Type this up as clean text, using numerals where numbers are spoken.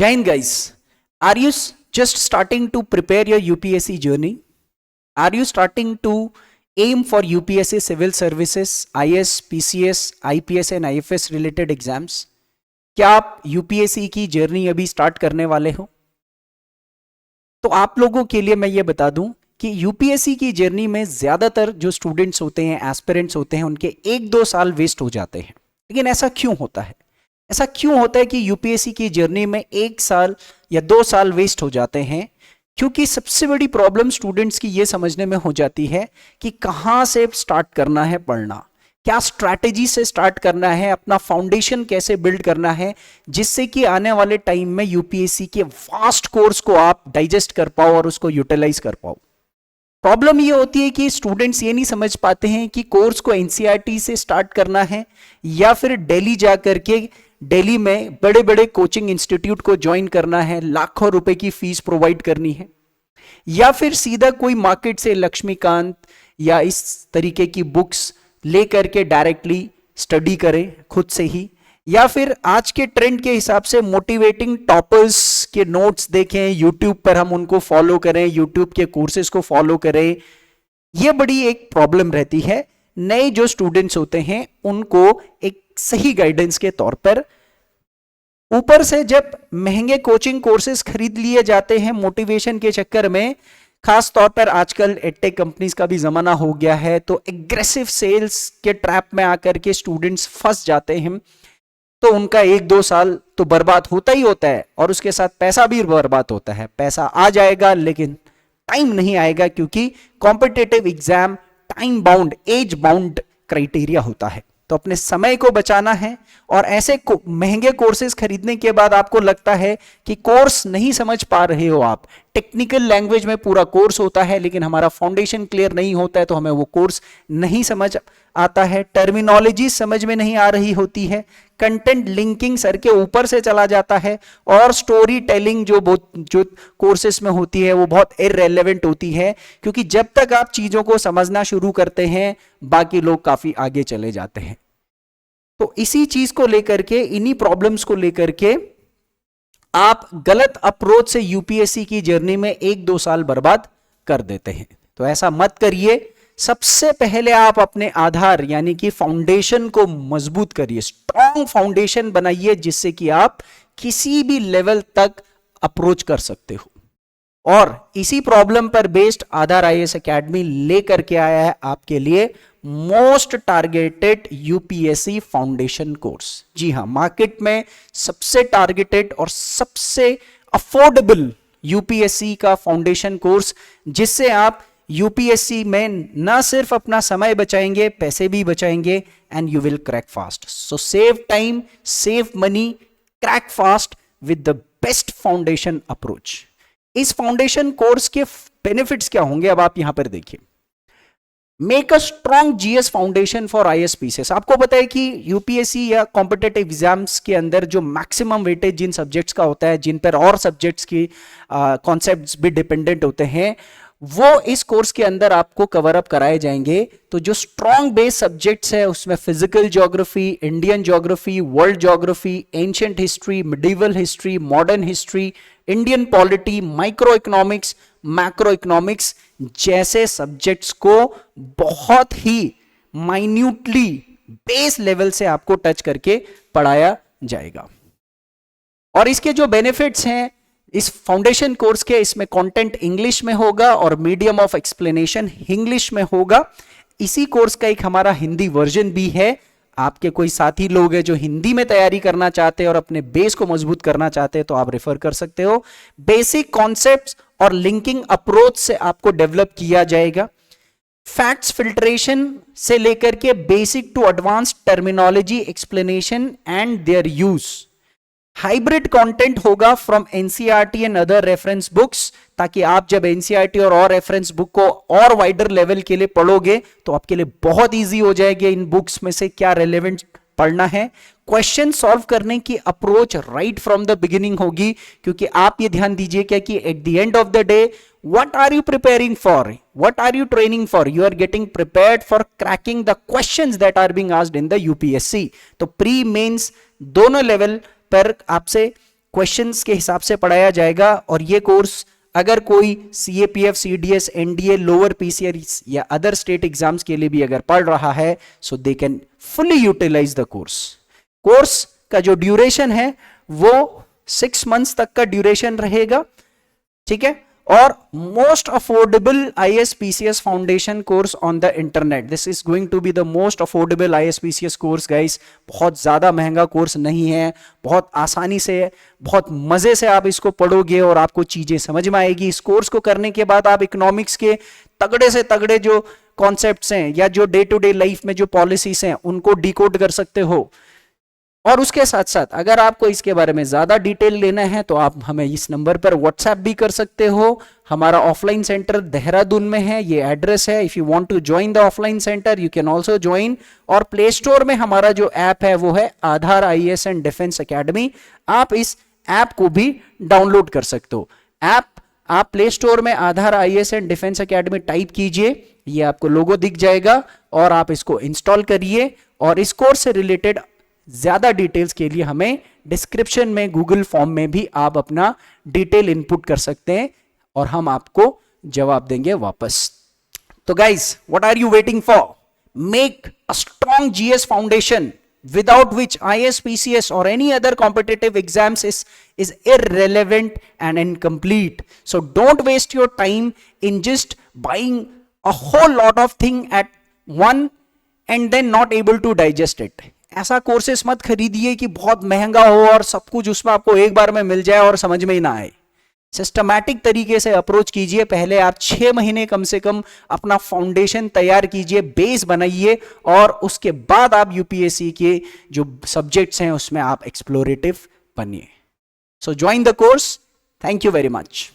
Jai Hind guys, are you just starting to prepare your UPSC journey? Are you starting to aim for UPSC civil services, IS, PCS, IPS and IFS related exams? क्या आप UPSC की journey अभी start करने वाले हो? तो आप लोगों के लिए मैं ये बता दूं कि यूपीएससी की जर्नी में ज्यादातर जो स्टूडेंट्स होते हैं, एस्पिरेंट्स होते हैं, उनके 1-2 साल वेस्ट हो जाते हैं। लेकिन ऐसा क्यों होता है? ऐसा क्यों होता है कि यूपीएससी की जर्नी में 1 साल या 2 साल वेस्ट हो जाते हैं? क्योंकि सबसे बड़ी प्रॉब्लम स्टूडेंट्स की ये समझने में हो जाती है कि कहां से स्टार्ट करना है पढ़ना, क्या स्ट्रैटेजी से स्टार्ट करना है, अपना फाउंडेशन कैसे बिल्ड करना है, जिससे कि आने वाले टाइम में यूपीएससी के वास्ट कोर्स को आप डाइजेस्ट कर पाओ और उसको यूटिलाइज कर पाओ। प्रॉब्लम ये होती है कि स्टूडेंट्स ये नहीं समझ पाते हैं कि कोर्स को एनसीईआरटी से स्टार्ट करना है या फिर दिल्ली जाकर के दिल्ली में बड़े बड़े कोचिंग इंस्टीट्यूट को ज्वाइन करना है, लाखों रुपए की फीस प्रोवाइड करनी है, या फिर सीधा कोई मार्केट से लक्ष्मीकांत या इस तरीके की बुक्स लेकर के डायरेक्टली स्टडी करें खुद से ही, या फिर आज के ट्रेंड के हिसाब से मोटिवेटिंग टॉपर्स के नोट्स देखें, यूट्यूब पर हम उनको फॉलो करें, यूट्यूब के कोर्सेज को फॉलो करें। यह बड़ी एक प्रॉब्लम रहती है। नए जो स्टूडेंट्स होते हैं उनको एक सही गाइडेंस के तौर पर ऊपर से जब महंगे कोचिंग कोर्सेज खरीद लिए जाते हैं मोटिवेशन के चक्कर में, खास तौर पर आजकल एडटेक कंपनीज का भी जमाना हो गया है, तो एग्रेसिव सेल्स के ट्रैप में आकर के स्टूडेंट्स फंस जाते हैं। तो उनका 1-2 साल तो बर्बाद होता ही होता है और उसके साथ पैसा भी बर्बाद होता है। पैसा आ जाएगा लेकिन टाइम नहीं आएगा, क्योंकि competitive exam time bound, age bound criteria होता है। तो अपने समय को बचाना है। और ऐसे महंगे कोर्सेज खरीदने के बाद आपको लगता है कि कोर्स नहीं समझ पा रहे हो आप, टेक्निकल लैंग्वेज में पूरा कोर्स होता है लेकिन हमारा फाउंडेशन क्लियर नहीं होता है, तो हमें वो कोर्स नहीं समझ आता है, टर्मिनोलॉजी समझ में नहीं आ रही होती है, कंटेंट लिंकिंग सर के ऊपर से चला जाता है, और स्टोरी टेलिंग जो कोर्सेज में होती है वो बहुत इररिलेवेंट होती है, क्योंकि जब तक आप चीजों को समझना शुरू करते हैं बाकी लोग काफी आगे चले जाते हैं। तो इसी चीज को लेकर के, इन्हीं प्रॉब्लम्स को लेकर के आप गलत अप्रोच से यूपीएससी की जर्नी में 1-2 साल बर्बाद कर देते हैं। तो ऐसा मत करिए। सबसे पहले आप अपने आधार यानी कि फाउंडेशन को मजबूत करिए, स्ट्रॉन्ग फाउंडेशन बनाइए, जिससे कि आप किसी भी लेवल तक अप्रोच कर सकते हो। और इसी प्रॉब्लम पर बेस्ड आधार आईएएस एकेडमी लेकर के आया है आपके लिए most targeted UPSC foundation course. जी हां, मार्केट में सबसे टारगेटेड और सबसे अफोर्डेबल यूपीएससी का फाउंडेशन कोर्स, जिससे आप यूपीएससी में ना सिर्फ अपना समय बचाएंगे, पैसे भी बचाएंगे, and you will crack fast. So save time, save money, crack fast with the best foundation approach. इस फाउंडेशन कोर्स के बेनिफिट्स क्या होंगे अब आप यहां पर देखिए। Make a strong GS foundation for IAS PCS. आपको पता है कि यूपीएससी या कॉम्पिटिटिव एग्जाम्स के अंदर जो मैक्सिमम वेटेज जिन सब्जेक्ट्स का होता है, जिन पर और सब्जेक्ट्स की कॉन्सेप्ट्स भी डिपेंडेंट होते हैं, वो इस कोर्स के अंदर आपको कवर अप कराए जाएंगे। तो जो स्ट्रॉन्ग बेस सब्जेक्ट्स है उसमें physical geography, Indian geography, world geography, ancient history, medieval history, modern history, Indian polity, micro economics, macro economics जैसे सब्जेक्ट्स को बहुत ही माइन्यूटली बेस लेवल से आपको टच करके पढ़ाया जाएगा। और इसके जो बेनिफिट्स हैं इस फाउंडेशन कोर्स के, इसमें कंटेंट इंग्लिश में होगा और मीडियम ऑफ एक्सप्लेनेशन इंग्लिश में होगा। इसी कोर्स का एक हमारा हिंदी वर्जन भी है। आपके कोई साथी लोग हैं जो हिंदी में तैयारी करना चाहते हैं और अपने बेस को मजबूत करना चाहते हैं, तो आप रेफर कर सकते हो। बेसिक कॉन्सेप्ट्स और लिंकिंग अप्रोच से आपको डेवलप किया जाएगा। फैक्ट्स फिल्ट्रेशन से लेकर के basic to advance terminology explanation and their use. Hybrid content होगा from NCERT and other reference books, ताकि आप जब एनसीईआरटी और रेफरेंस बुक को और वाइडर लेवल के लिए पढ़ोगे तो आपके लिए बहुत इजी हो जाएगी इन बुक्स में से क्या रेलेवेंट पढ़ना है। क्वेश्चन सॉल्व करने की approach right from the beginning होगी, क्योंकि आप ये ध्यान दीजिए क्या कि at the end of the day what are you preparing for, what are you training for? You are getting prepared for cracking the questions that are being asked in the UPSC. तो pre mains दोनों level पर आपसे questions के हिसाब से पढ़ाया जाएगा। और ये कोर्स अगर कोई CAPF, CDS, NDA, lower PCRs या अदर स्टेट एग्जाम्स के लिए भी अगर पढ़ रहा है, so they can fully utilise the course. Course का जो ड्यूरेशन है वो 6 मंथ्स तक का ड्यूरेशन रहेगा, ठीक है। और most affordable IAS PCS foundation course on the internet, this is going to be the most affordable IAS PCS course guys. बहुत ज्यादा महंगा कोर्स नहीं है, बहुत आसानी से, बहुत मजे से आप इसको पढ़ोगे और आपको चीजें समझ में आएगी। इस कोर्स को करने के बाद आप इकोनॉमिक्स के तगड़े से तगड़े जो कॉन्सेप्ट्स हैं या जो डे टू डे लाइफ में जो पॉलिसीज हैं उनको डिकोड कर सकते हो। और उसके साथ साथ अगर आपको इसके बारे में ज्यादा डिटेल लेना है तो आप हमें इस नंबर पर व्हाट्सएप भी कर सकते हो। हमारा ऑफलाइन सेंटर देहरादून में है, ये एड्रेस है। If you want to join the offline centre you can also join. और प्ले स्टोर में हमारा जो ऐप है वो है Aadhaar IAS and defence academy, आप इस ऐप को भी डाउनलोड कर सकते हो। ऐप आप प्ले स्टोर में आधार IAS and defence academy type कीजिए, ये आपको लोगो दिख जाएगा और आप इसको इंस्टॉल करिए। और इस कोर्स से रिलेटेड ज्यादा डिटेल्स के लिए हमें डिस्क्रिप्शन में गूगल फॉर्म में भी आप अपना डिटेल इनपुट कर सकते हैं और हम आपको जवाब देंगे वापस। तो guys, what are you waiting for? Make a strong GS foundation without which IAS, PCS or any other competitive exams is irrelevant and incomplete. So don't waste your time in just buying a whole lot of thing at one and then not able to digest it. ऐसा courses मत खरीदिए कि बहुत महंगा हो और सब कुछ उसमें आपको एक बार में मिल जाए और समझ में ही ना आए। सिस्टमैटिक तरीके से अप्रोच कीजिए। पहले आप 6 महीने कम से कम अपना फाउंडेशन तैयार कीजिए, बेस बनाइए और उसके बाद आप UPSC के जो सब्जेक्ट्स हैं उसमें आप एक्सप्लोरेटिव बनिए। सो join the course. Thank you very much.